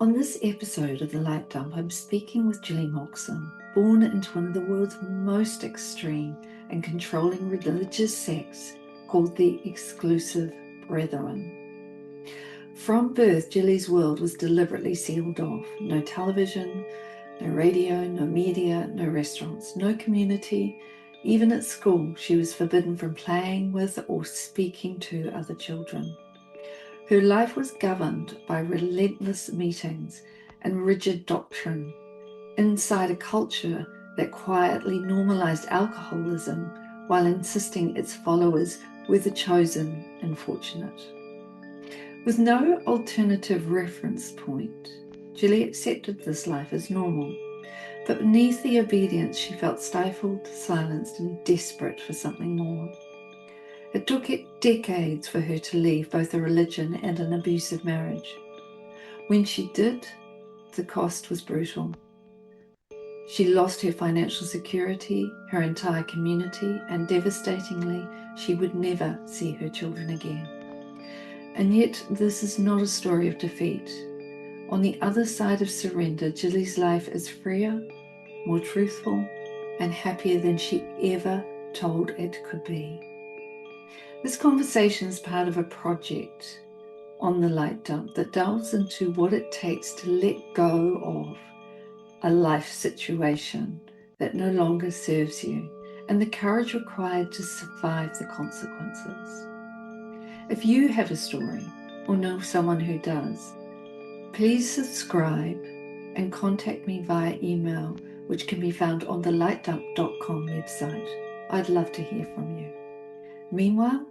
On this episode of The Light Dump, I'm speaking with Jilly Moxham, born into one of the world's most extreme and controlling religious sects called the Exclusive Brethren. From birth, Jilly's world was deliberately sealed off. No television, no radio, no media, no restaurants, no community. Even at school, she was forbidden from playing with or speaking to other children. Her life was governed by relentless meetings and rigid doctrine inside a culture that quietly normalised alcoholism while insisting its followers were the chosen and fortunate. With no alternative reference point, Jilly accepted this life as normal, but beneath the obedience she felt stifled, silenced and desperate for something more. It took decades for her to leave both a religion and an abusive marriage. When she did, the cost was brutal. She lost her financial security, her entire community, and devastatingly, she would never see her children again. And yet, this is not a story of defeat. On the other side of surrender, Jilly's life is freer, more truthful, and happier than she ever told it could be. This conversation is part of a project on the Light Dump that delves into what it takes to let go of a life situation that no longer serves you and the courage required to survive the consequences. If you have a story or know someone who does, please subscribe and contact me via email, which can be found on the lightdump.com website. I'd love to hear from you. Meanwhile,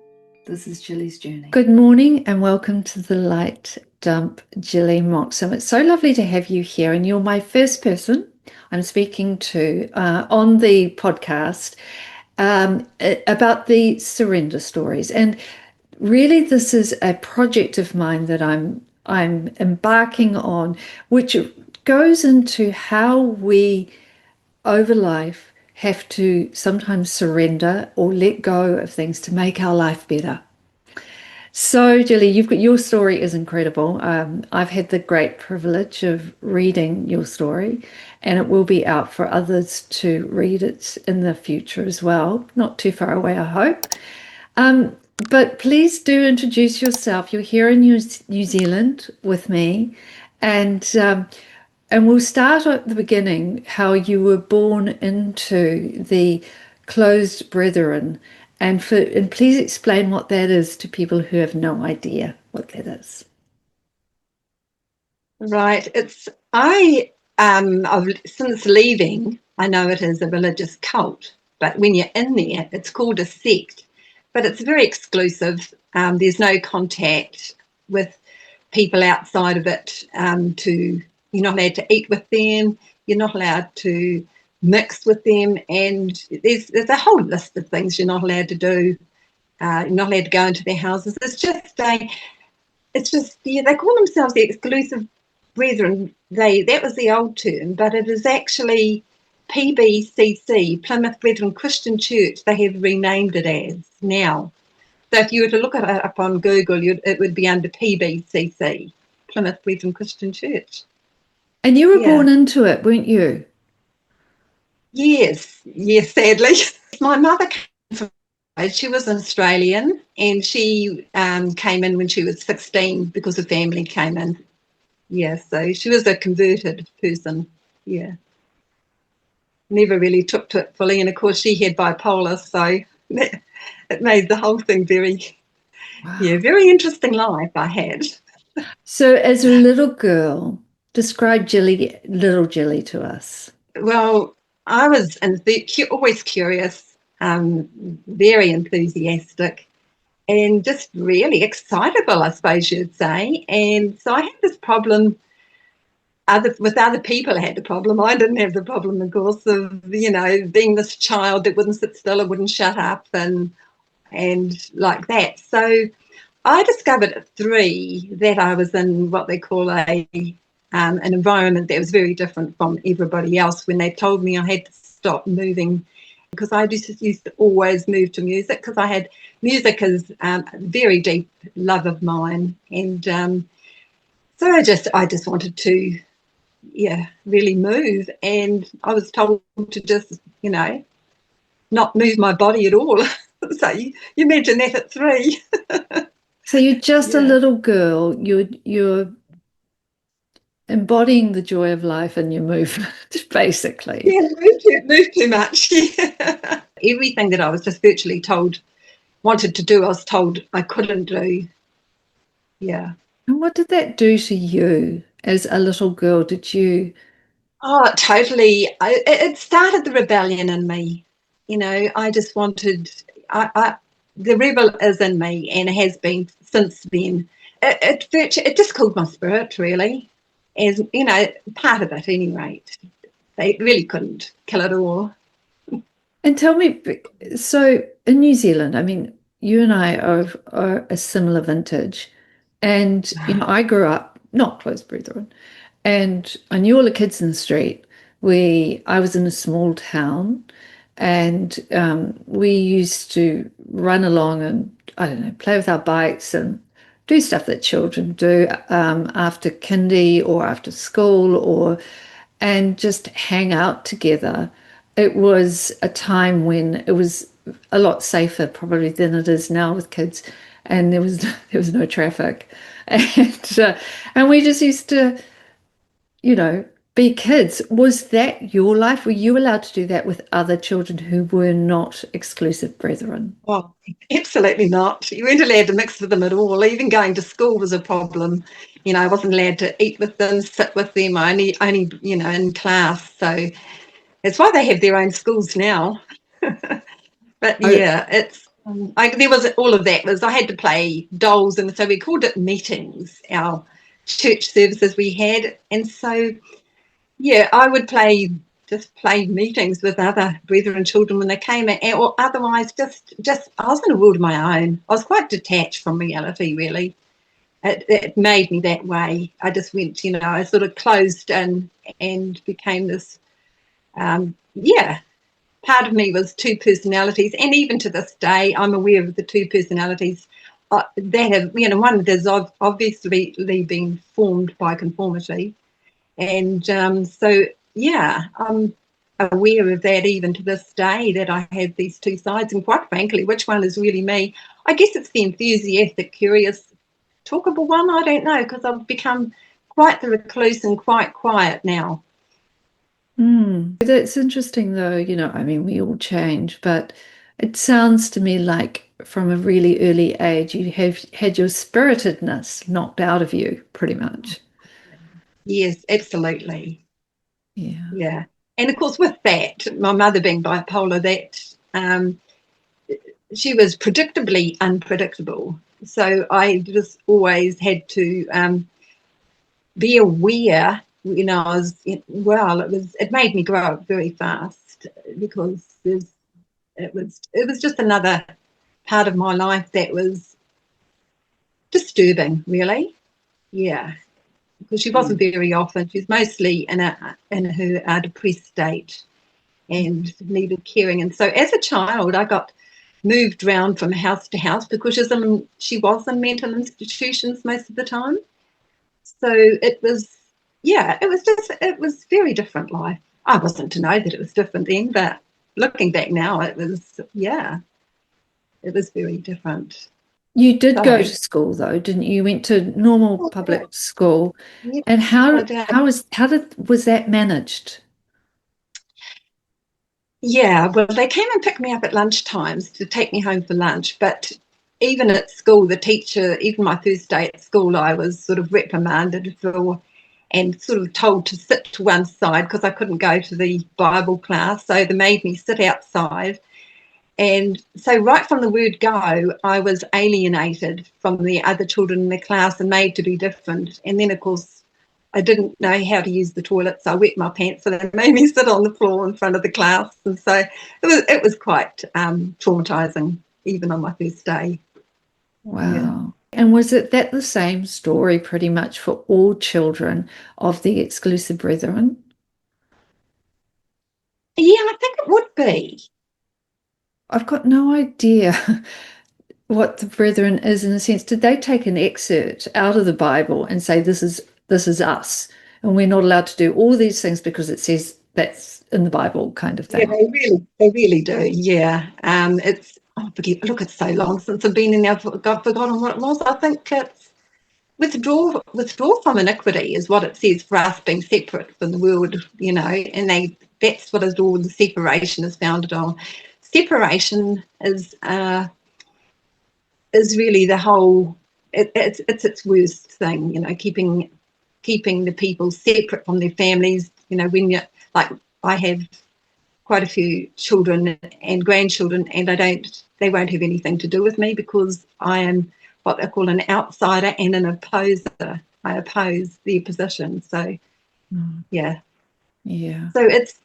this is Jilly's journey. Good morning and welcome to the Light Dump, Jilly Moxham. It's so lovely to have you here, and you're my first person I'm speaking to on the podcast about the surrender stories. And really, this is a project of mine that I'm embarking on, which goes into how we over life have to sometimes surrender or let go of things to make our life better. So, Jilly, your story is incredible. I've had the great privilege of reading your story, and it will be out for others to read it in the future as well. Not too far away, I hope. But please do introduce yourself. You're here in New Zealand with me, and we'll start at the beginning, how you were born into the closed brethren, and please explain what that is to people who have no idea what that is. Right. Since leaving, I know it is a religious cult, but when you're in there, it's called a sect, but it's very exclusive. There's no contact with people outside of it. You're not allowed to eat with them. You're not allowed to mix with them. And there's a whole list of things you're not allowed to do. You're not allowed to go into their houses. They call themselves the Exclusive Brethren. That was the old term, but it is actually PBCC, Plymouth Brethren Christian Church. They have renamed it as now. So if you were to look it up on Google, it would be under PBCC, Plymouth Brethren Christian Church. And you were born into it, weren't you? Yes, sadly. My mother came from, she was an Australian, and she came in when she was 16 because the family came in. Yeah, so she was a converted person, yeah. Never really took to it fully, and of course she had bipolar, so it made the whole thing very interesting life I had. So as a little girl, describe little Jilly to us. Well, I was always curious, very enthusiastic, and just really excitable, I suppose you'd say. And so I had this problem. With other people, I had the problem. I didn't have the problem, of course, of being this child that wouldn't sit still or wouldn't shut up and like that. So I discovered at 3 that I was in what they call an environment that was very different from everybody else. When they told me I had to stop moving, because I just used to always move to music, because I had music as a very deep love of mine. And So I just wanted to, really move. And I was told to just, not move my body at all. So you imagine that at 3. So you're just a Yeah. little girl. You're embodying the joy of life in your movement, basically. Yeah, moved too much. Yeah. Everything that I was just virtually told, wanted to do, I was told I couldn't do. Yeah. And what did that do to you as a little girl? Did you? Oh, totally. It started the rebellion in me. I just wanted, the rebel is in me and has been since then. It just cooled my spirit, really, as, part of it, at any rate. They really couldn't kill it all. And tell me, so in New Zealand, I mean, you and I are a similar vintage. And, I grew up not close brethren. And I knew all the kids in the street. I was in a small town, and we used to run along and, I don't know, play with our bikes and do stuff that children do after kindy or after school, and just hang out together. It was a time when it was a lot safer probably than it is now with kids, and there was no traffic, and we just used to, be kids. Was that your life? Were you allowed to do that with other children who were not exclusive brethren? Oh, absolutely not. You weren't allowed to mix with them at all. Even going to school was a problem. I wasn't allowed to eat with them, sit with them, only in class. So that's why they have their own schools now. But Oh, yeah, there was all of that. I had to play dolls, and so we called it meetings, our church services we had. And so, yeah, I would just play meetings with other brethren children when they came, or otherwise just I was in a world of my own. I was quite detached from reality, really. It made me that way. I just went, I sort of closed in and became this, part of me was two personalities. And even to this day, I'm aware of the two personalities that have, one has obviously been formed by conformity. And so, yeah, I'm aware of that even to this day, that I have these two sides. And quite frankly, which one is really me? I guess it's the enthusiastic, curious, talkable one. I don't know, because I've become quite the recluse and quite quiet now. That's interesting, though. I mean, we all change, but it sounds to me like from a really early age, you have had your spiritedness knocked out of you, pretty much. Yes, absolutely. Yeah. Yeah. And of course, with that, my mother being bipolar, that she was predictably unpredictable. So I just always had to be aware. I was it made me grow up very fast, because it was just another part of my life that was disturbing, really. Yeah, because she wasn't very often. She was mostly in her depressed state and needed caring. And so as a child, I got moved around from house to house because she was in mental institutions most of the time. So it was very different life. I wasn't to know that it was different then, but looking back now, it was very different. You did go to So, school, though, didn't you? You went to normal yeah, public school. yes, And I did. was that managed? Yeah, well, they came and picked me up at lunch times to take me home for lunch. But even at school, the teacher, even my first day at school, I was sort of reprimanded and sort of told to sit to one side because I couldn't go to the Bible class. So they made me sit outside. And so right from the word go, I was alienated from the other children in the class and made to be different. And then, of course, I didn't know how to use the toilet, so I wet my pants, so they made me sit on the floor in front of the class. And so it was quite traumatising, even on my first day. Yeah. Wow. And was it that the same story pretty much for all children of the exclusive brethren? Yeah, I think it would be. I've got no idea what the brethren is in a sense. Did they take an excerpt out of the Bible and say this is this is us, and we're not allowed to do all these things because it says that's in the Bible, kind of Yeah, thing. they really do. Yeah, it's forget. Look, it's so long since I've been in there. I've forgotten what it was. I think it's withdraw from iniquity is what it says for us, being separate from the world. And that's what all the separation is founded on. Separation is really the whole. It's its worst thing. Keeping the people separate from their families. When you I have quite a few children and grandchildren, and they won't have anything to do with me because I am what they call an outsider and an opposer. I oppose their position. So yeah. So it's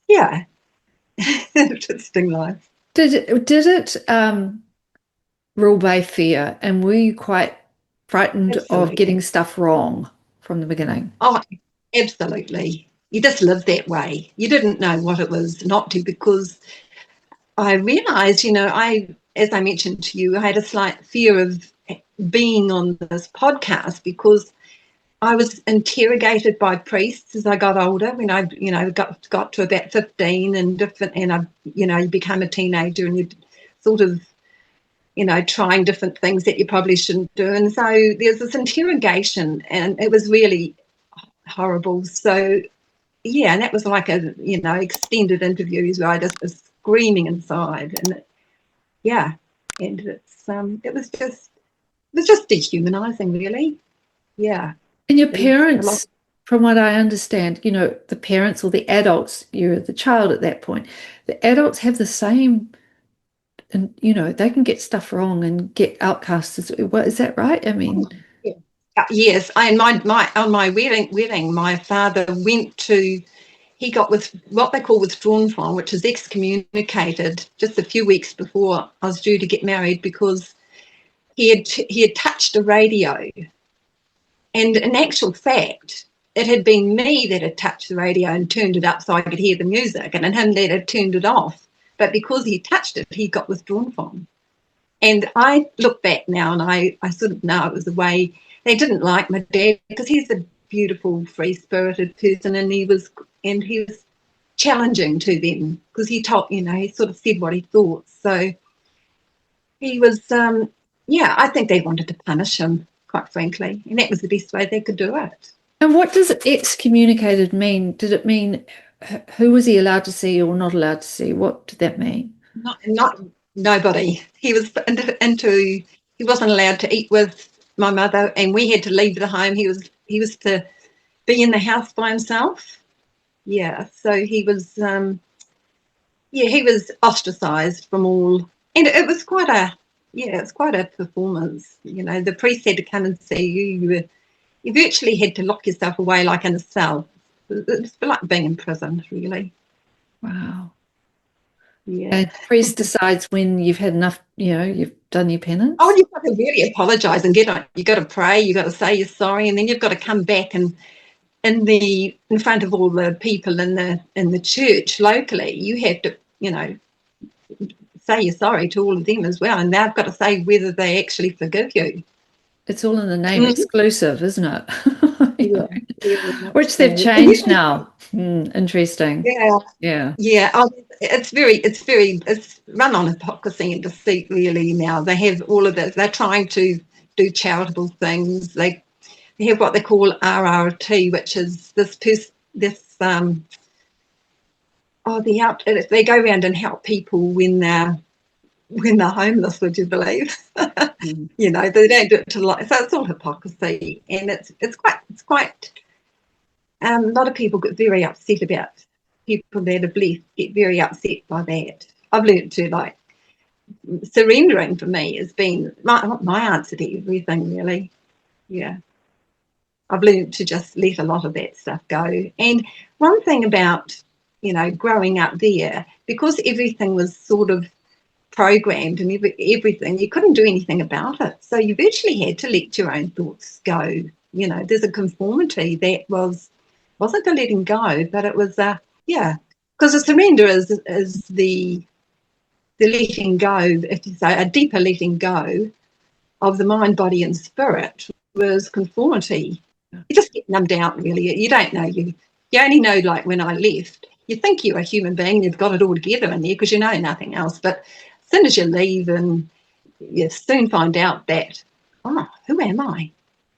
yeah, interesting life. Did it rule by fear, and were you quite frightened of Absolutely. getting stuff wrong from the beginning? Oh, absolutely. You just lived that way. You didn't know what it was not to, because I realised, as I mentioned to you, I had a slight fear of being on this podcast because I was interrogated by priests as I got older. When I, got to about 15 and I, you become a teenager and you sort of, trying different things that you probably shouldn't do. And so there's this interrogation, and it was really horrible. So yeah, and that was like a, extended interviews where I just was screaming inside, and and it was just dehumanizing, really. Yeah. And your parents, from what I understand, the parents or the adults, you're the child at that point, the adults have the same, and they can get stuff wrong and get outcasts. Is that right? I mean, yes. On my wedding, my father went to. He got with what they call withdrawn from, which is excommunicated just a few weeks before I was due to get married, because he had touched a radio, and in actual fact, it had been me that had touched the radio and turned it up so I could hear the music, and him that had turned it off. But because he touched it, he got withdrawn from. And I look back now, and I sort of know it was the way they didn't like my dad, because he's a beautiful, free-spirited person, and he was challenging to them because he sort of said what he thought. So he was, I think they wanted to punish him, quite frankly, and that was the best way they could do it. And what does excommunicated mean? Did it mean who was he allowed to see or not allowed to see? What did that mean? Not nobody. He was he wasn't allowed to eat with my mother, and we had to leave the home. He was to be in the house by himself. Yeah, so he was he was ostracized from all, and it was quite a performance. The priest had to come and see you. You virtually had to lock yourself away like in a cell. It's like being in prison, really. Wow. Yeah. And the priest decides when you've had enough, you've done your penance. Oh, you've got to really apologise and get on. You've got to pray. You've got to say you're sorry, and then you've got to come back and in front of all the people in the church locally, you have to, say you're sorry to all of them as well, and they've got to say whether they actually forgive you. It's all in the name exclusive, isn't it? Yeah, which they've changed now. Interesting. Yeah. It's run on hypocrisy and deceit, really. Now they have all of this. They're trying to do charitable things. They have what they call RRT, which is they go around and help people when they're homeless, would you believe? They don't do it to so it's all hypocrisy, and it's quite a lot of people get very upset about people that have left, get very upset by that. I've learned to surrendering for me has been my answer to everything, really. Yeah. I've learned to just let a lot of that stuff go. And one thing about, growing up there, because everything was sort of programmed and everything, you couldn't do anything about it. So you virtually had to let your own thoughts go. There's a conformity that wasn't a letting go, but it was because a surrender is the letting go, if you say, a deeper letting go of the mind, body and spirit, whereas conformity You just get numbed out, really. You don't know. You only know, like, when I left, you think you're a human being, you've got it all together in there because you know nothing else. But as soon as you leave, and you soon find out that, oh, who am I?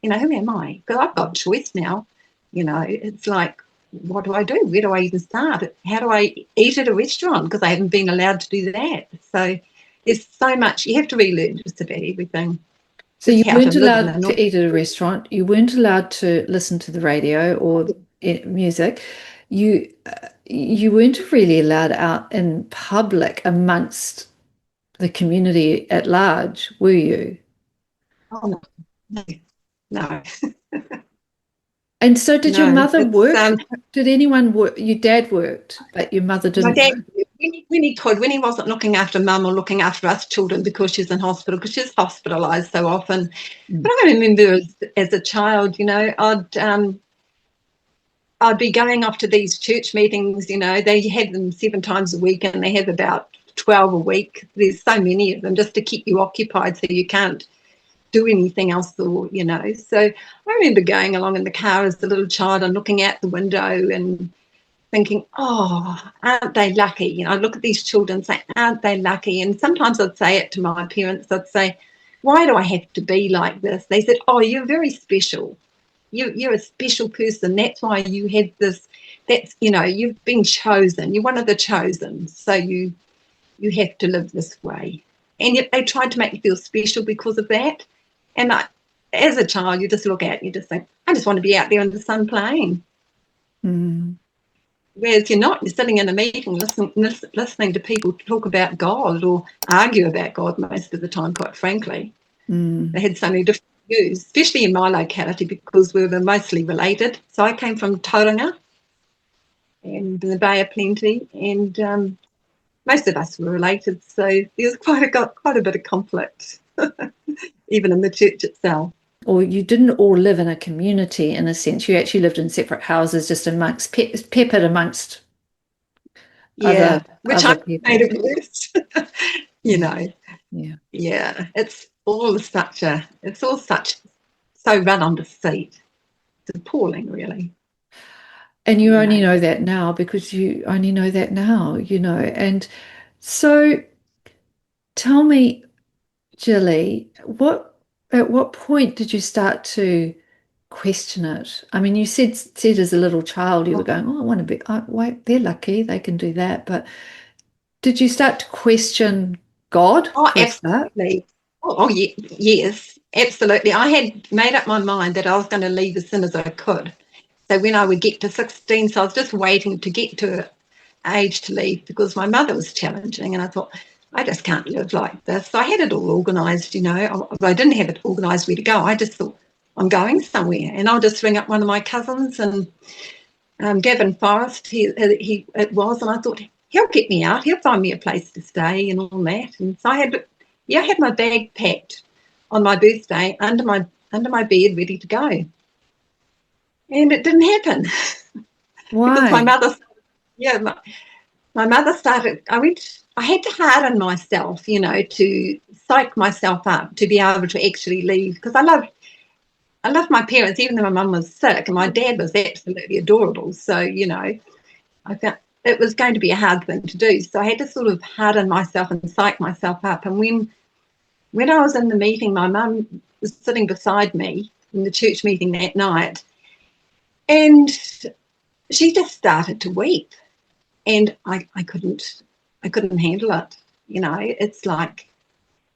Who am I? Because I've got choice now. It's like, what do I do? Where do I even start? How do I eat at a restaurant? Because I haven't been allowed to do that. So there's so much. You have to relearn just about everything. So you Just how to weren't live in allowed to eat at a restaurant. You weren't allowed to listen to the radio or music. You you weren't really allowed out in public amongst the community at large, were you? Oh, no. And so did your No, mother it's work? Did anyone work? Your dad worked, but your mother my didn't dad, work. when he could, when he wasn't looking after mum or looking after us children because she's in hospital, because she's hospitalised so often. Mm. But I remember as a child, I'd be going off to these church meetings. They had them 7 times a week, and they have about 12 a week. There's so many of them just to keep you occupied, so you can't do anything else, or so I remember going along in the car as a little child and looking out the window and thinking, oh, aren't they lucky? I'd look at these children and say, aren't they lucky? And sometimes I'd say it to my parents. I'd say, why do I have to be like this? They said, oh, you're very special. You're a special person. That's why you had this. That's, you've been chosen. You're one of the chosen. So you have to live this way. And yet they tried to make you feel special because of that. And as a child, you just look at it and you just think, I just want to be out there in the sun playing. Mm. Whereas you're not. You're sitting in a meeting listening to people talk about God or argue about God most of the time, quite frankly. Mm. They had so many different views, especially in my locality, because we were mostly related. So I came from Tauranga and the Bay of Plenty, and most of us were related. So there was quite a bit of conflict, even in the church itself. Or you didn't all live in a community in a sense. You actually lived in separate houses, just amongst peppered amongst Yeah, which I other people. made it worse. Yeah. Yeah. Yeah, it's all so run on deceit. It's appalling, really. And you only know that now because you only know that now, And so tell me, Jilly, at what point did you start to question it? I mean, you said as a little child you were going, oh, I want to be, oh, wait, they're lucky, they can do that. But did you start to question God Oh, for a start? absolutely. Yeah, yes, absolutely. I had made up my mind that I was going to leave as soon as I could. So when I would get to 16, so I was just waiting to get to age to leave because my mother was challenging, and I thought, I just can't live like this. So I had it all organised, I didn't have it organised where to go. I just thought, I'm going somewhere, and I'll just ring up one of my cousins, and Gavin Forrest, he it was, and I thought, he'll get me out. He'll find me a place to stay and all that. And so I had my bag packed on my birthday under my bed, ready to go. And it didn't happen. Why? Because my mother, my mother started. I had to harden myself, to psych myself up to be able to actually leave, because I loved my parents, even though my mum was sick, and my dad was absolutely adorable. So, I felt it was going to be a hard thing to do. So I had to sort of harden myself and psych myself up. And when I was in the meeting, my mum was sitting beside me in the church meeting that night, and she just started to weep. And I couldn't handle it. It's like,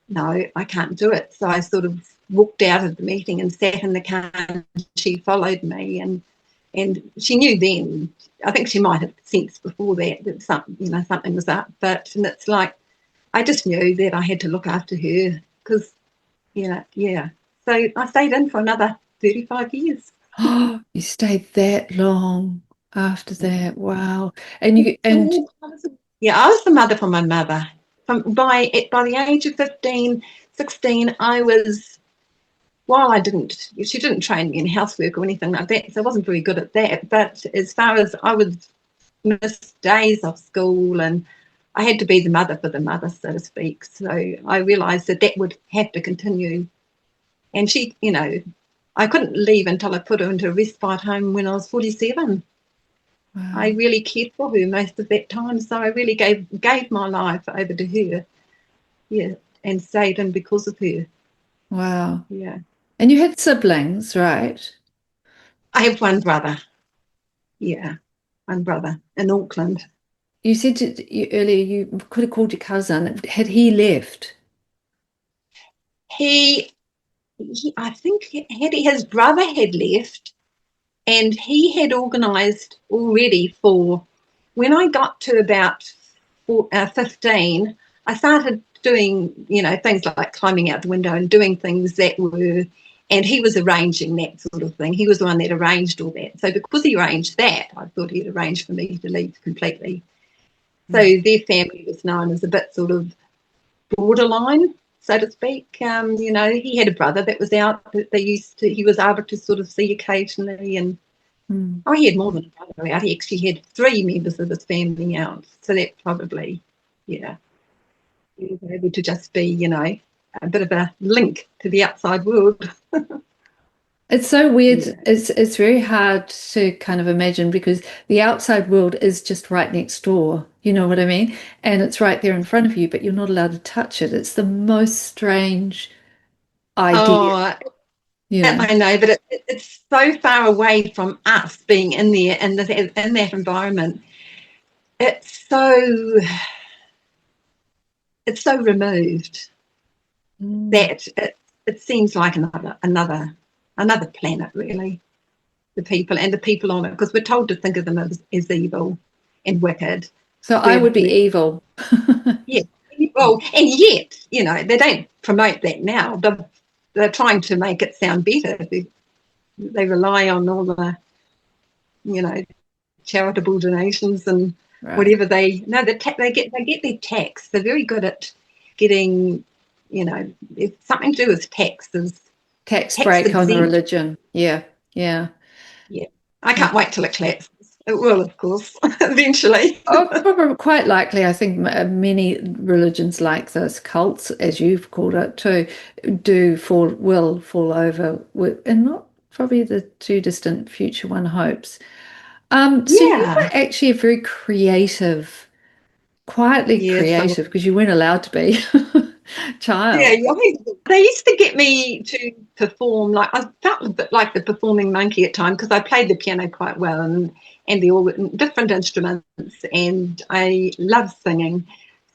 no, I can't do it. So I sort of walked out of the meeting and sat in the car, and she followed me, and she knew then. I think she might have sensed before that something was up. But it's like, I just knew that I had to look after her because, yeah. So I stayed in for another 35 years. Oh, you stayed that long after that. Wow. And Yeah, I was the mother for my mother. By the age of 15, 16, she didn't train me in housework or anything like that, so I wasn't very good at that. But as far as I would miss days off school, and I had to be the mother for the mother, so to speak. So I realised that would have to continue. And she, I couldn't leave until I put her into a respite home when I was 47. Wow. I really cared for her most of that time, so I really gave my life over to her, and stayed in because of her. Wow. Yeah. And you had siblings, right? I have one brother. Yeah, one brother in Auckland. You said earlier you could have called your cousin. Had he left? I think his brother had left, and he had organised already for, when I got to about 15, I started doing, things like climbing out the window and doing things that were, and he was arranging that sort of thing. He was the one that arranged all that. So because he arranged that, I thought he'd arranged for me to leave completely. So their family was known as a bit sort of borderline, so to speak. He had a brother that was out that he was able to sort of see occasionally, and he had more than a brother out. He actually had 3 members of his family out. So that probably, he was able to just be, a bit of a link to the outside world. It's so weird. Yeah. It's very hard to kind of imagine, because the outside world is just right next door. You know what I mean? And it's right there in front of you, but you're not allowed to touch it. It's the most strange idea. I know, but it's so far away from us being in there in that environment. It's so removed that it seems like another planet, really. The people on it, because we're told to think of them as evil and wicked. So I would be evil. Yeah. Well, and yet, they don't promote that now. They're trying to make it sound better. They rely on all the, charitable donations and whatever they get their tax. They're very good at getting, it's something to do with taxes. Tax break on the religion. Yeah. I can't wait till it collapses. It will, of course, eventually. Probably quite likely. I think many religions like this, cults, as you've called it too, will fall over, and not probably the too distant future one hopes. So you were actually a very creative, quietly creative, because you weren't allowed to be child. Yeah, they used to get me to perform. Like, I felt a bit like the performing monkey at times, because I played the piano quite well and the different instruments, and I love singing.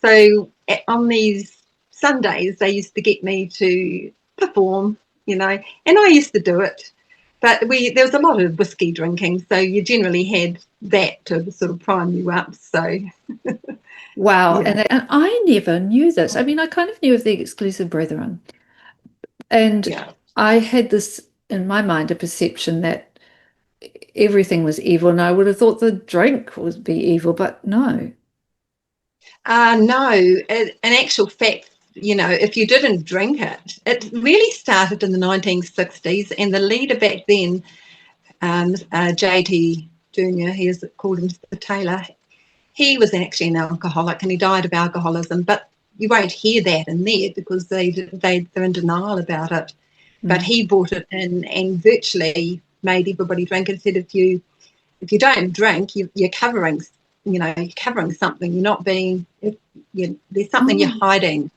So on these Sundays, they used to get me to perform, and I used to do it. But there was a lot of whiskey drinking, so you generally had that to sort of prime you up. So. Wow. Yeah. And I never knew this. I mean, I kind of knew of the exclusive brethren. And I had this, in my mind, a perception that everything was evil. And I would have thought the drink would be evil, but no. No. In actual fact, if you didn't drink it, it really started in the 1960s. And the leader back then, JT Jr., he is called Mr. Taylor, he was actually an alcoholic, and he died of alcoholism. But you won't hear that in there, because they're in denial about it. But he brought it in and virtually made everybody drink. And said, if you don't drink, you're covering, you're covering something. You're not being. There's something you're hiding.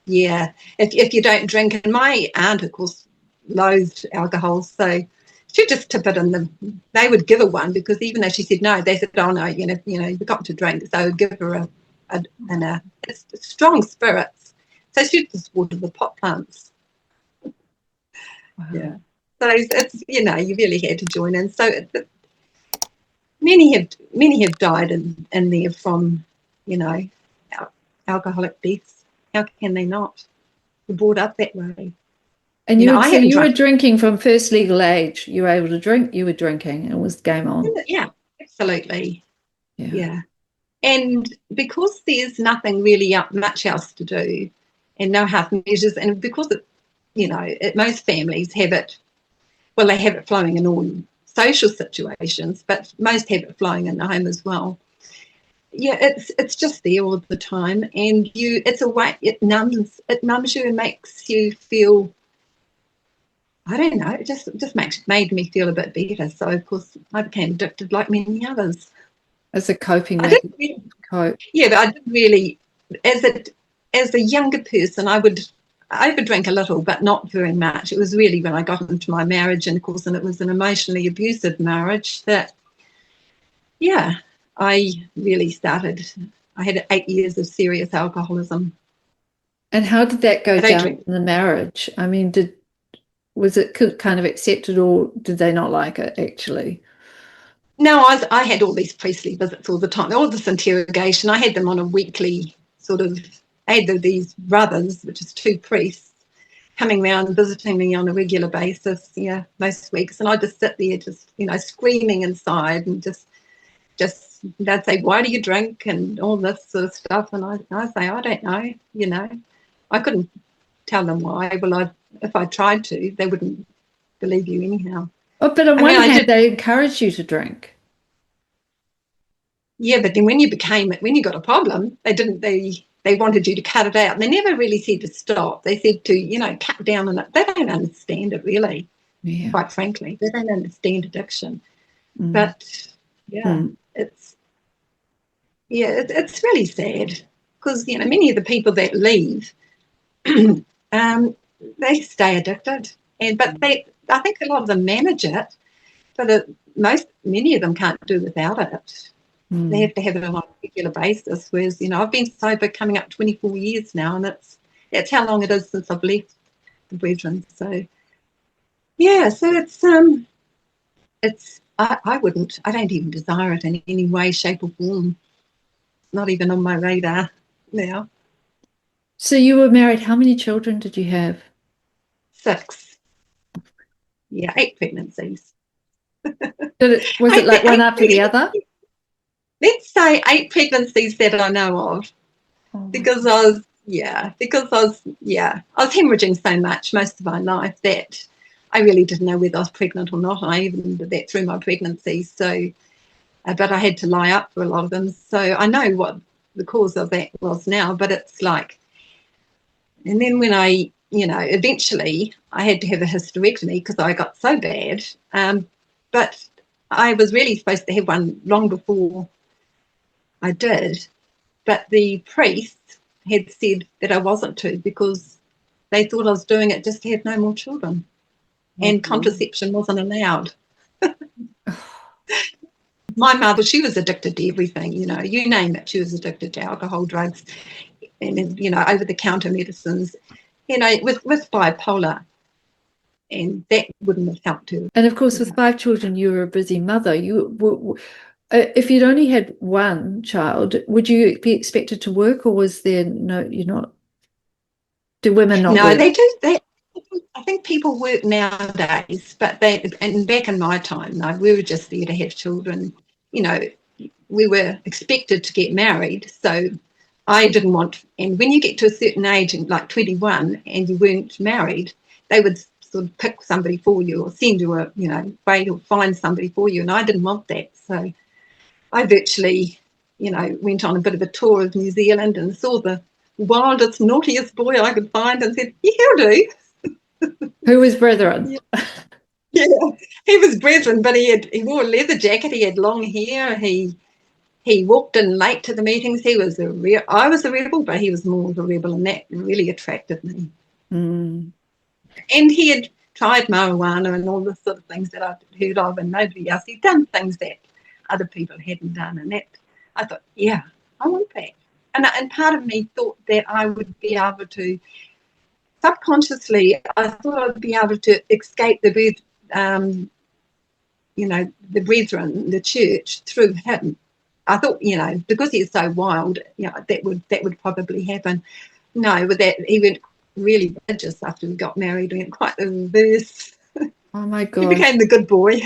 Yeah. If you don't drink, and my aunt, of course, loathed alcohol, so she'd just tip it in they would give her one, because even though she said no, they said, oh no, you've got to drink. So I would give her a strong spirits. So she'd just water the pot plants. Wow. Yeah. So it's, you really had to join in. So many have died in there from, alcoholic deaths. How can they not? They're brought up that way. And you were drinking from first legal age. You were able to drink, you were drinking, and it was game on. Yeah, absolutely. Yeah. And because there's nothing really much else to do, and no half measures, and because most families have it, well, they have it flowing in all social situations, but most have it flowing in the home as well. Yeah, it's just there all the time, and it's a way, it numbs you and makes you feel I don't know, it just made me feel a bit better. So, of course, I became addicted like many others. As a coping I mechanism. didn't really, yeah, but I didn't really, as a younger person, I would drink a little, but not very much. It was really when I got into my marriage, and of course, and it was an emotionally abusive marriage, that, yeah, I really started. I had 8 years of serious alcoholism. And how did that go I don't down drink. in the marriage? I mean, was it kind of accepted, or did they not like it actually? No, I had all these priestly visits all the time, all this interrogation. I had them on a weekly sort of. I had these brothers, which is 2 priests, coming around and visiting me on a regular basis, yeah, most weeks, and I'd just sit there, just screaming inside, and just they'd say, "Why do you drink?" and all this sort of stuff, and I say, "I don't know," I couldn't tell them why. Well, if I tried to, they wouldn't believe you anyhow. Oh, but on one hand, they encouraged you to drink. Yeah, but then when you got a problem, they wanted you to cut it out. And they never really said to stop. They said to, cut down on it. They don't understand it really, quite frankly. They don't understand addiction. But yeah, it's really sad because, many of the people that leave, they stay addicted. But I think a lot of them manage it, but many of them can't do without it. They have to have it on a regular basis. Whereas, I've been sober coming up 24 years now, and that's how long it is since I've left the Brethren. So, yeah, so I don't even desire it in any way, shape, or form. Not even on my radar now. So you were married. How many children did you have? 6. Yeah, 8 pregnancies. Was it like one after the other? Let's say 8 pregnancies that I know of, because I was hemorrhaging so much most of my life that I really didn't know whether I was pregnant or not. I even did that through my pregnancy. So, but I had to lie up for a lot of them. So I know what the cause of that was now, but it's like, and then when I, eventually I had to have a hysterectomy because I got so bad. But I was really supposed to have one long before I did, but the priest had said that I wasn't to because they thought I was doing it just to have no more children, and contraception wasn't allowed. My mother, she was addicted to everything, you name it. She was addicted to alcohol, drugs, and over-the-counter medicines, with bipolar, and that wouldn't have helped her. And of course, with 5 children, you were a busy mother. If you'd only had one child, would you be expected to work, or was there no? You're not. Do women not? No, work? they do. I think people work nowadays, but and back in my time, no, we were just there to have children. We were expected to get married, so I didn't want. And when you get to a certain age, like 21, and you weren't married, they would sort of pick somebody for you or send you wait or find somebody for you, and I didn't want that. So I virtually, went on a bit of a tour of New Zealand and saw the wildest, naughtiest boy I could find and said, yeah, he'll do. Who was Brethren? Yeah, he was Brethren, but he wore a leather jacket. He had long hair. He walked in late to the meetings. I was a rebel, but he was more of a rebel, and that really attracted me. And he had tried marijuana and all the sort of things that I'd heard of, and nobody else. He'd done things that other people hadn't done, and that I thought, yeah, I want that. And part of me thought that I would be able to. Subconsciously, I thought I'd be able to escape the Brethren, the church, through him. I thought, because he's so wild, that would probably happen. No, with that, he went really religious after we got married. He went quite the reverse. Oh my God! He became the good boy.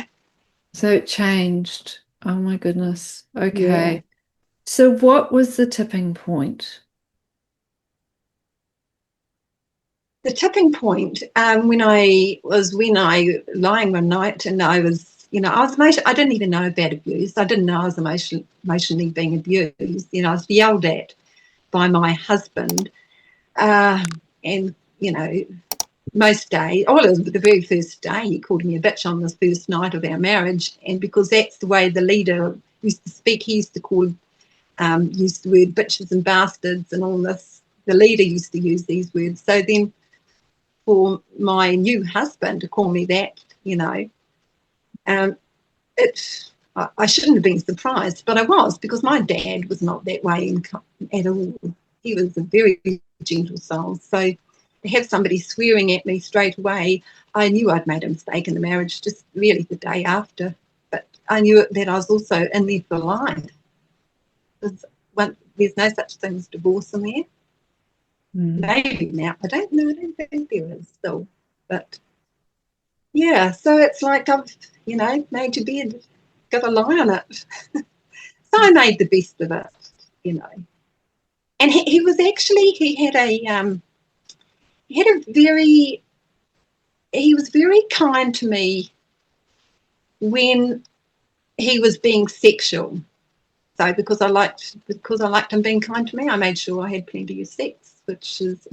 So it changed. Oh my goodness. Okay. Yeah. So what was the tipping point? The tipping point, when I lying one night and I was, I didn't even know about abuse. I didn't know I was emotionally being abused. I was yelled at by my husband, and most days, oh, it was the very first day, he called me a bitch on the first night of our marriage, and because that's the way the leader used to speak, he used to call, used the word bitches and bastards and all this. The leader used to use these words. So then for my new husband to call me that, you know, I shouldn't have been surprised, but I was, because my dad was not that way at all. He was a very gentle soul. So to have somebody swearing at me straight away, I knew I'd made a mistake in the marriage just really the day after. But I knew that I was also in there for life. There's no such thing as divorce in there. Maybe now. I don't know. I don't think there is still. But yeah, so it's like I've, you know, made your bed, got a lie on it. So I made the best of it, you know. And he was actually, he was very kind to me when he was being sexual. So because I liked him being kind to me, I made sure I had plenty of sex, which is.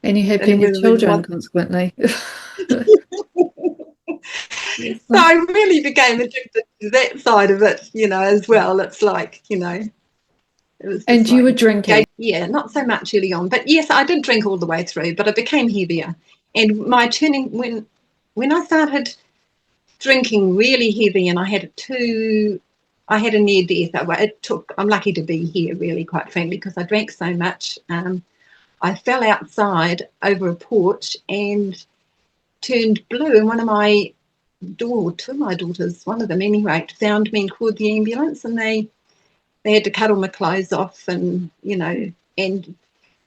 And you had plenty of children, consequently. So I really became addicted to that side of it, you know, as well. It's like, you know. It was and you were drinking? Yeah, not so much early on. But yes, I did drink all the way through, but I became heavier. And my turning, when I started drinking really heavy, and I had a near death. I'm lucky to be here, really, quite frankly, because I drank so much. I fell outside over a porch and turned blue, and two of my daughters, one of them anyway, found me and called the ambulance, and they had to cut all my clothes off, and, you know, and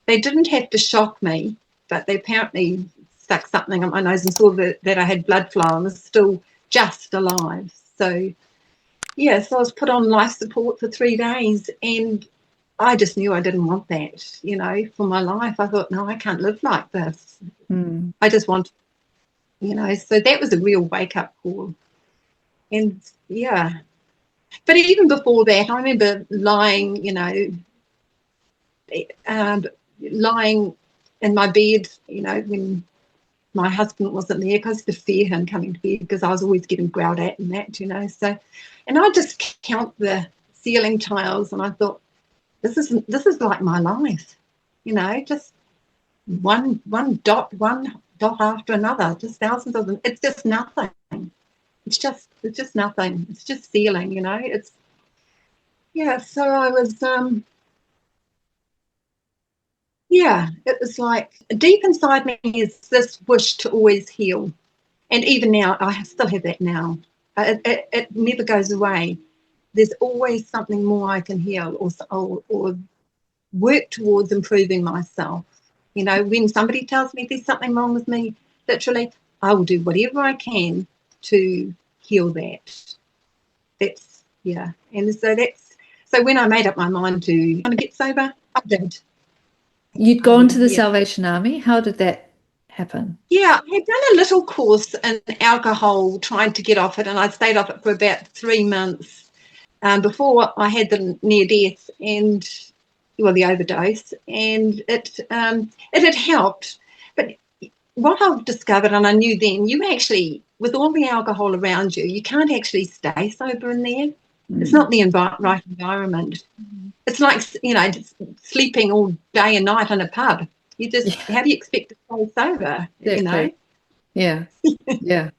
they didn't have to shock me, but they apparently stuck something up my nose and saw that I had blood flow and was still just alive. So, yeah, so I was put on life support for 3 days, and I just knew I didn't want that, you know, for my life. I thought, no, I can't live like this. I just want, you know, so that was a real wake-up call. And, yeah. But even before that, I remember lying, you know, lying in my bed, you know, when my husband wasn't there, because I used to fear him coming to bed because I was always getting growled at and that, you know. So, and I just count the ceiling tiles, and I thought, this is like my life, you know, just one dot after another, just thousands of them. It's just nothing. It's just nothing. It's just ceiling, you know. It's, yeah. So I was, yeah. It was like deep inside me is this wish to always heal, and even now I still have that now. It never goes away. There's always something more I can heal or work towards improving myself. You know, when somebody tells me there's something wrong with me, literally, I will do whatever I can to heal that. That's, yeah. And so when I made up my mind to get sober, I did. You'd gone to the Salvation Army. How did that happen? Yeah, I had done a little course in alcohol, trying to get off it, and I stayed off it for about 3 months before I had the near death and, well, the overdose, and it had helped. But what I've discovered, and I knew then, you actually, with all the alcohol around you, you can't actually stay sober in there. It's not the right environment. It's like, you know, just sleeping all day and night in a pub. You just, how do you expect to stay sober, exactly. You know? Yeah, yeah.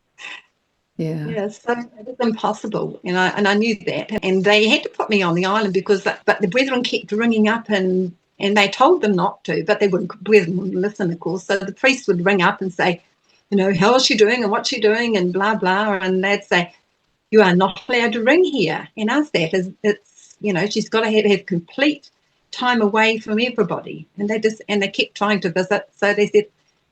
Yeah, so it was impossible, you know, and I knew that. And they had to put me on the island because, but the brethren kept ringing up and they told them not to, but brethren wouldn't listen, of course. So the priest would ring up and say, you know, how is she doing and what's she doing and blah, blah. And they'd say, you are not allowed to ring here. And us that is, it's, you know, she's got to have complete time away from everybody. And they kept trying to visit. So they said,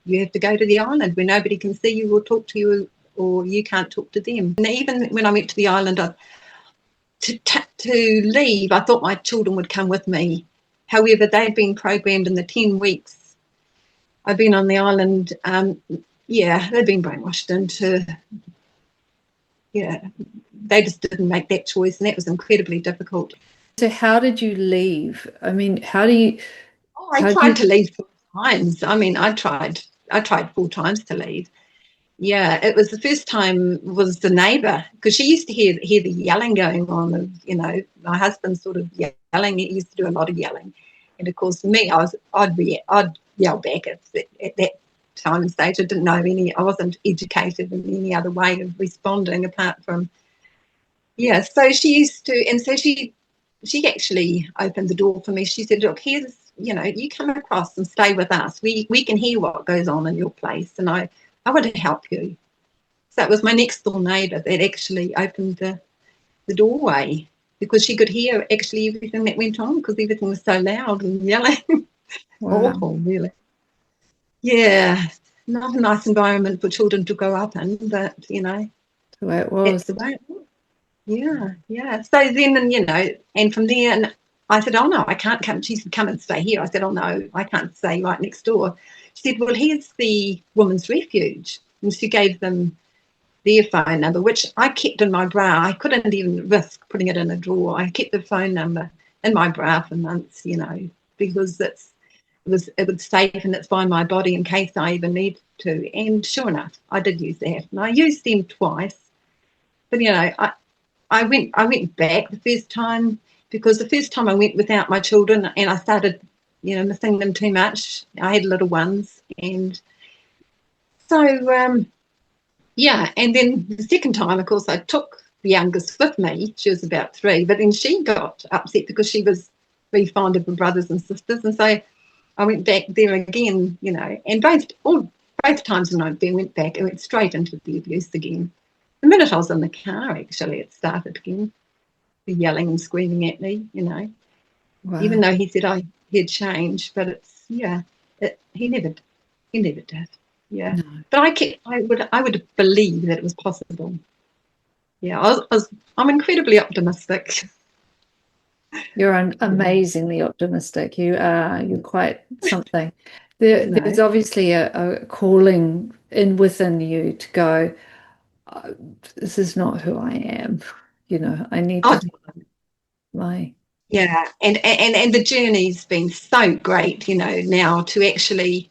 you have to go to the island where nobody can see you or talk to you, or you can't talk to them. And even when I went to the island to leave, I thought my children would come with me. However, they'd been programmed in the 10 weeks I've been on the island. They'd been brainwashed into, they just didn't make that choice, and that was incredibly difficult. So how did you leave? I mean, how do you... I tried to leave 4 times. I mean, I tried I tried 4 times to leave. Yeah, it was the first time was the neighbour, because she used to hear the yelling going on of, my husband sort of yelling. He used to do a lot of yelling. And of course, me, I'd yell back at that time and stage. I didn't know I wasn't educated in any other way of responding apart from, so she used to, and so she actually opened the door for me. She said, look, here's, you come across and stay with us. We can hear what goes on in your place, and I want to help you. So it was my next door neighbour that actually opened the doorway, because she could hear actually everything that went on, because everything was so loud and yelling. Wow. Awful, really. Yeah, not a nice environment for children to grow up in, but, The way it was. that's the way it was. Yeah. So then, and from there, and I said, oh, no, I can't come. She said, come and stay here. I said, oh, no, I can't stay right next door. She said, well, here's the women's refuge. And she gave them their phone number, which I kept in my bra. I couldn't even risk putting it in a drawer. I kept the phone number in my bra for months, because it was safe and it's by my body in case I even need to. And sure enough, I did use that. And I used them twice. But, I went back the first time, because the first time I went without my children and I started, missing them too much. I had little ones. And so, and then the second time, of course, I took the youngest with me. She was about 3, but then she got upset because she was very fond of her brothers and sisters. And so I went back there again, and both times when I went back, I went straight into the abuse again. The minute I was in the car, actually, it started again, the yelling and screaming at me, Wow. even though he said he'd changed, but he never did. Yeah. No. But I would believe that it was possible. Yeah, I'm incredibly optimistic. You're amazingly optimistic. You're quite something. There's obviously a calling within you to go, this is not who I am. I need to do my. Yeah, and the journey's been so great, now to actually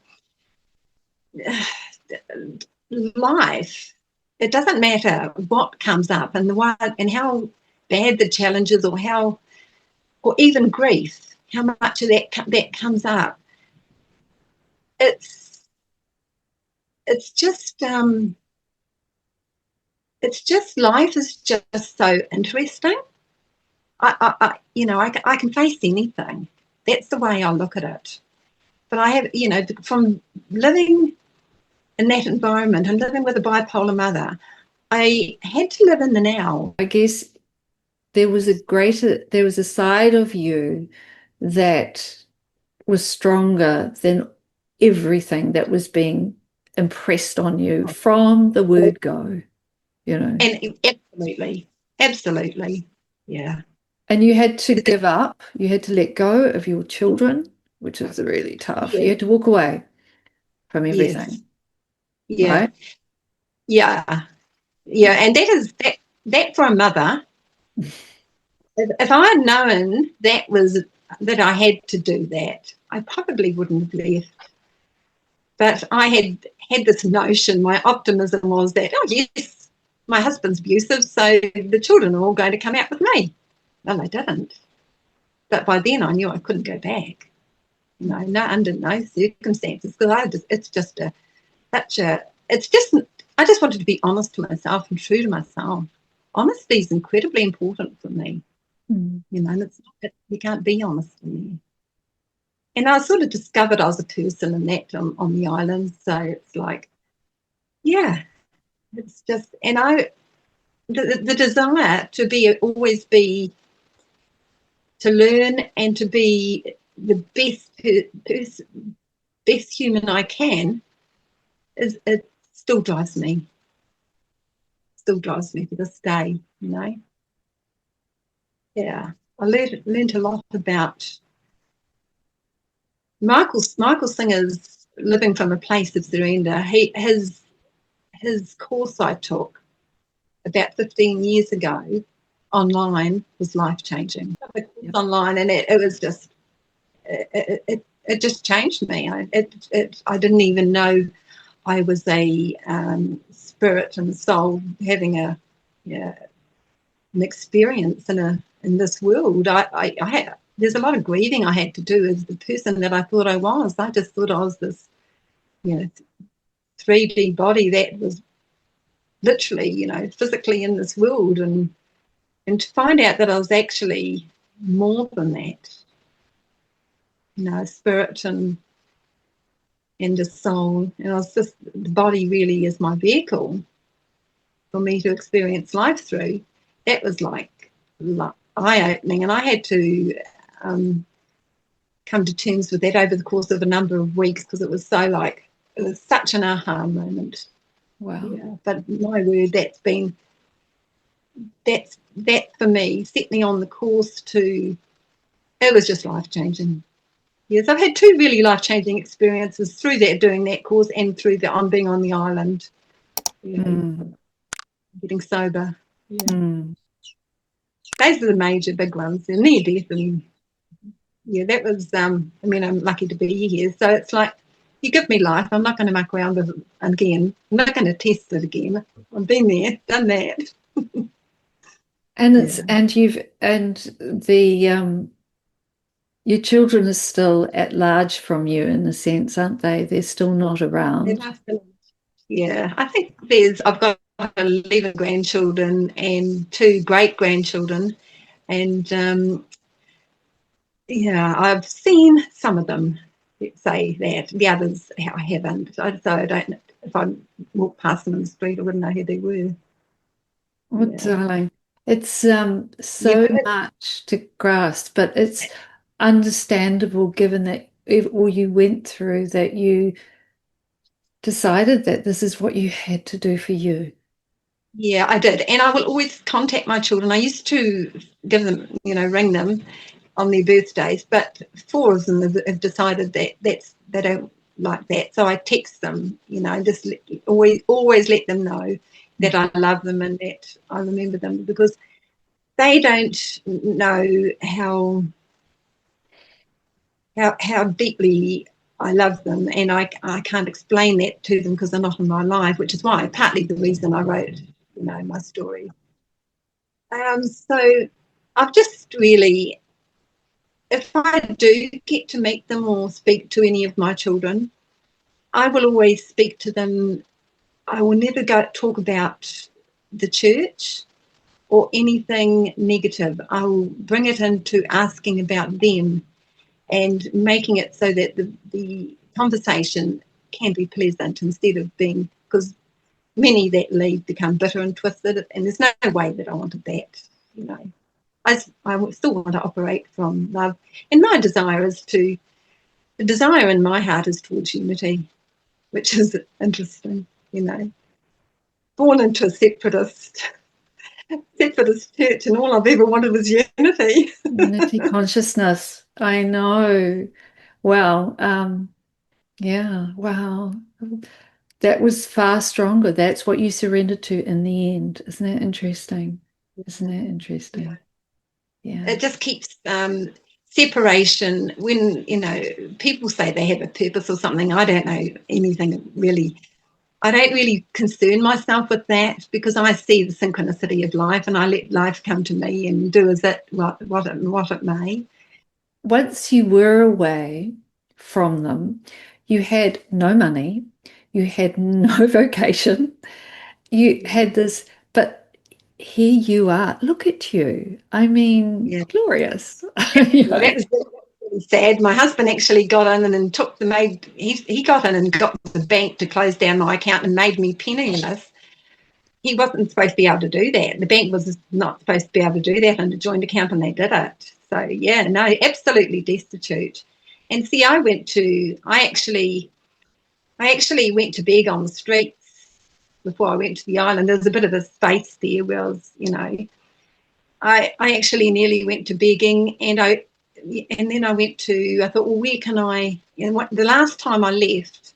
life. It doesn't matter what comes up and how bad the challenge is, or even grief, how much of that comes up. It's just life is just so interesting. I can face anything. That's the way I look at it. But I have, from living in that environment and living with a bipolar mother, I had to live in the now. I guess there was a side of you that was stronger than everything that was being impressed on you from the word go, And absolutely, yeah. And you had to give up. You had to let go of your children, which is really tough. Yeah. You had to walk away from everything. Yes. Yeah. Right? Yeah. And that for a mother, if I had known that I had to do that, I probably wouldn't have left. But I had this notion, my optimism was that, oh, yes, my husband's abusive, so the children are all going to come out with me. Well, they didn't. But by then I knew I couldn't go back. Under no circumstances. Because I just wanted to be honest to myself and true to myself. Honesty is incredibly important for me. Mm. And it's not, you can't be honest in there. And I sort of discovered I was a person in that on the island. So it's like, yeah, it's just, and the desire to always be, to learn and to be the best human I can, it still drives me. Still drives me to this day, Yeah, I learned a lot about Michael Singer's living from a place of surrender. His course I took about 15 years ago online was life-changing. Online, and it was just it just changed me. I didn't even know I was a spirit and soul having an experience in this world. I had, there's a lot of grieving I had to do as the person that I thought I was. I just thought I was this, 3D body that was literally, physically in this world, and to find out that I was actually more than that, spirit and a soul, and I was just, the body really is my vehicle for me to experience life through. That was like eye-opening, and I had to come to terms with that over the course of a number of weeks, because it was such an aha moment. Wow. Yeah, but my word, that for me set me on the course to, it was just life-changing. Yes, I've had 2 really life-changing experiences through that, doing that course, and through on being on the island, getting sober. Yeah. Those are the major big ones, and near death, and that was, I'm lucky to be here. So it's like, you give me life, I'm not going to muck around with it again. I'm not going to test it again. I've been there, done that. And it's your children are still at large from you, in a sense, aren't they? They're still not around. Yeah, I think I've got 11 grandchildren and 2 great-grandchildren, and I've seen some of them, let's say that. The others I haven't. So I don't, if I walked past them in the street, I wouldn't know who they were. Oh, darling, it's so much to grasp, but it's understandable given that all you went through, that you decided that this is what you had to do for you. Yeah, I did. And I will always contact my children. I used to give them, ring them on their birthdays, but 4 of them have decided that they don't like that. So I text them, just always let them know that I love them and that I remember them, because they don't know how deeply I love them, and I can't explain that to them because they're not in my life, which is partly the reason I wrote, my story. So I've just really, if I do get to meet them or speak to any of my children, I will always speak to them. I will never talk about the church or anything negative. I will bring it into asking about them and making it so that the conversation can be pleasant, instead of being, because many that leave become bitter and twisted, and there's no way that I wanted that. I still want to operate from love, and my desire the desire in my heart is towards unity, which is interesting. Born into a separatist church, and all I've ever wanted was unity. Unity consciousness. I know. Wow. Yeah. Wow. That was far stronger. That's what you surrendered to in the end. Isn't that interesting? Isn't that interesting? Yeah. It just keeps separation. When, people say they have a purpose or something, I don't know anything really. I don't really concern myself with that, because I see the synchronicity of life, and I let life come to me and do as it what it may. Once you were away from them, you had no money, you had no vocation, you had this, but here you are. Look at you. I mean, glorious. That was really sad. My husband actually got in and took he got in and got the bank to close down my account and made me penniless. He wasn't supposed to be able to do that. The bank was not supposed to be able to do that under joint account, and they did it. So absolutely destitute. And see, I actually went to beg on the streets before I went to the island. There was a bit of a space there where I was, I actually nearly went to begging, and then I thought, well, where can I, the last time I left,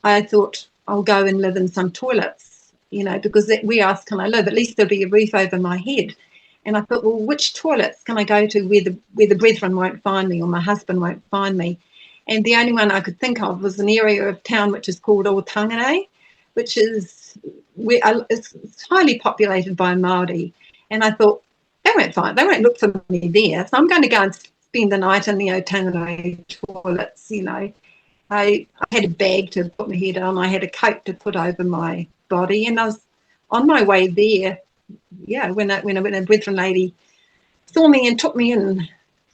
I thought I'll go and live in some toilets, because where else can I live? At least there'll be a roof over my head. And I thought, well, which toilets can I go to where the brethren won't find me, or my husband won't find me? And the only one I could think of was an area of town which is called Otangere, which is it's highly populated by Māori. And I thought, they won't find, they won't look for me there. So I'm going to go and spend the night in the Otangere toilets, you know. I had a bag to put my head on. I had a coat to put over my body. And I was on my way there, yeah, when a Brethren lady saw me and took me in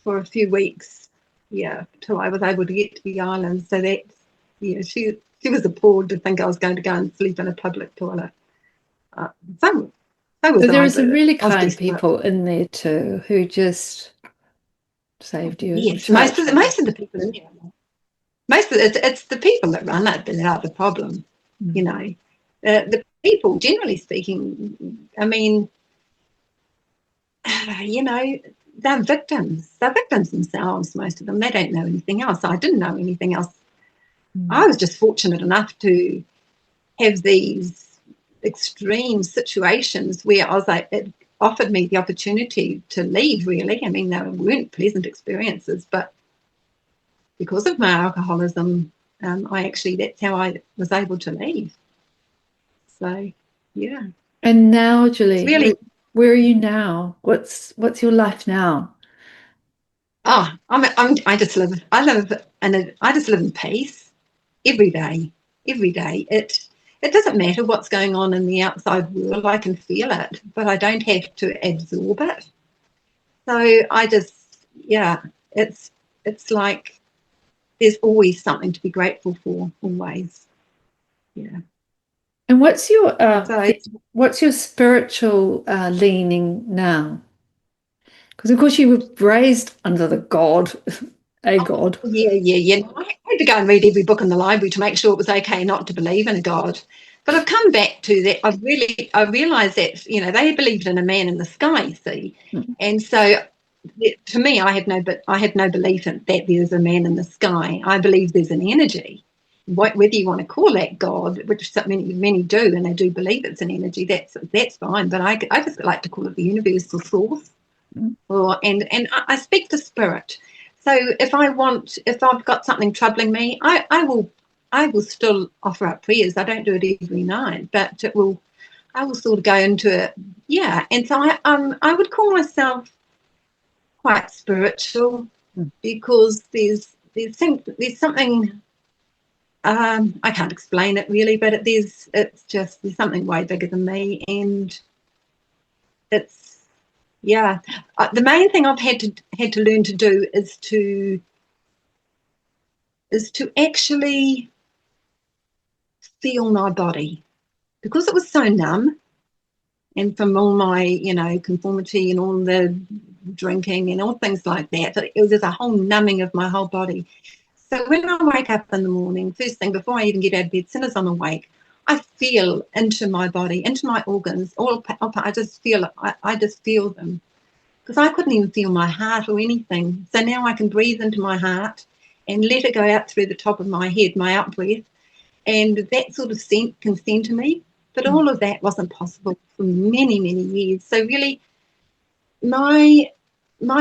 for a few weeks, yeah, till I was able to get to the island. So that's, yeah, she was appalled to think I was going to go and sleep in a public toilet. So there are some really kind people in there too who just saved you. Yes, most of the people in there. It's the people that run it that are the problem. You know, the people, generally speaking, I mean, you know, they're victims. They're victims themselves, most of them. They don't know anything else. I didn't know anything else. I was just fortunate enough to have these extreme situations where I was like, it offered me the opportunity to leave, really. I mean, they weren't pleasant experiences, but because of my alcoholism, that's how I was able to leave. So, yeah. And now, Jilly, really, where are you now? What's your life now? Oh, I just live in peace every day. It doesn't matter what's going on in the outside world. I can feel it, but I don't have to absorb it. So I just, yeah, it's like there's always something to be grateful for, always. Yeah. And what's your spiritual leaning now? Because of course you were raised under the God, God. Yeah. I had to go and read every book in the library to make sure it was okay not to believe in a God. But I've come back to that. I realised that, you know, they believed in a man in the sky, see, and so to me, I had no belief in that there's a man in the sky. I believe there's an energy. Whether you want to call that God, which many do, and they do believe it's an energy, that's fine. But I just like to call it the universal source. And I speak to spirit. So if I've got something troubling me, I will still offer up prayers. I don't do it every night, but I will sort of go into it. Yeah. And so I would call myself quite spiritual because there's something, I can't explain it really, but there's something way bigger than me, and it's, yeah. The main thing I've had to learn to do is to actually feel my body, because it was so numb, and from all my, you know, conformity and all the drinking and all things like that, it was just a whole numbing of my whole body. So when I wake up in the morning, first thing before I even get out of bed, as soon as I'm awake, I feel into my body, into my organs. I just feel them, because I couldn't even feel my heart or anything. So now I can breathe into my heart and let it go out through the top of my head, my out breath, and that sort of can center me. But all of that wasn't possible for many, many years. So really, my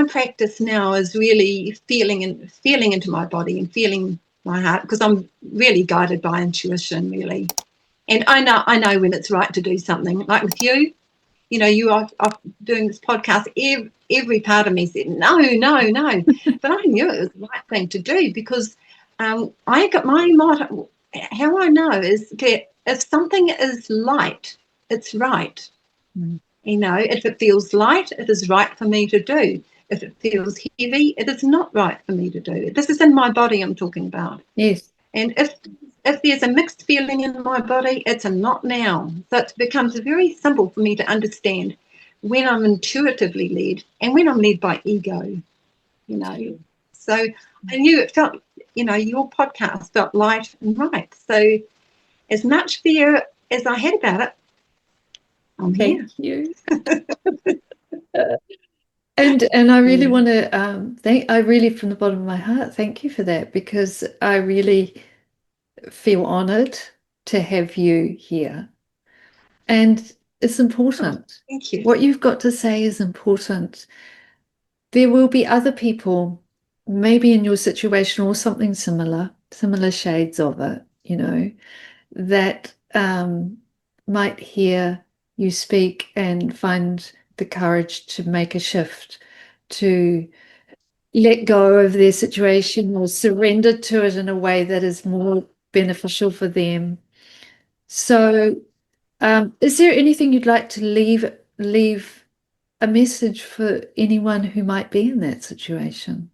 practice now is really feeling into my body and feeling my heart, because I'm really guided by intuition, really. And I know when it's right to do something. Like with you, you know, you are doing this podcast, every part of me said, no. But I knew it was the right thing to do, because I got my motto. How I know is that if something is light, it's right. You know, if it feels light, it is right for me to do. If it feels heavy, it is not right for me to do. This is in my body I'm talking about. Yes. And if there's a mixed feeling in my body, it's a not now. So it becomes very simple for me to understand when I'm intuitively led and when I'm led by ego, you know. So I knew it felt, you know, your podcast felt light and right. So as much fear as I had about it, I'm here. Thank you. And I really want to I really, from the bottom of my heart, thank you for that, because I really feel honoured to have you here. And it's important. Thank you. What you've got to say is important. There will be other people maybe in your situation or something similar shades of it, that might hear you speak and find the courage to make a shift, to let go of their situation or surrender to it in a way that is more beneficial for them. So, is there anything you'd like to leave a message for anyone who might be in that situation?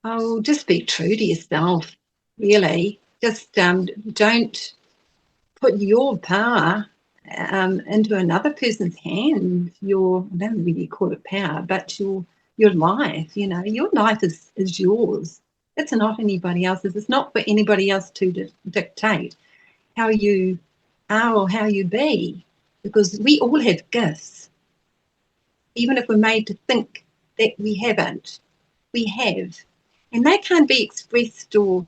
Oh, just be true to yourself, really. Just don't put your power into another person's hand. I don't really call it power, but your life. Your life is yours. It's not anybody else's. It's not for anybody else to dictate how you are or how you be, because we all have gifts. Even if we're made to think that we haven't, we have. And they can't be expressed or,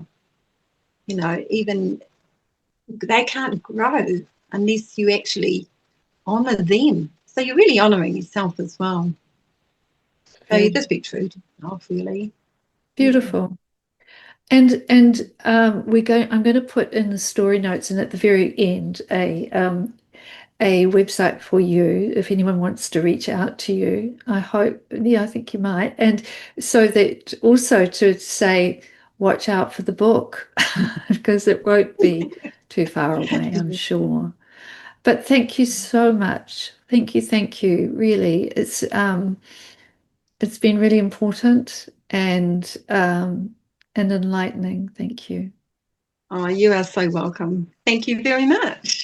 even they can't grow unless you actually honour them. So you're really honouring yourself as well. So you just be true to yourself, really. Beautiful. And I'm going to put in the story notes and at the very end a website for you if anyone wants to reach out to you. I think you might. And so that also to say, watch out for the book because it won't be too far away, I'm sure. But thank you so much. Thank you. Really, it's been really important and enlightening. Thank you. Oh, you are so welcome. Thank you very much.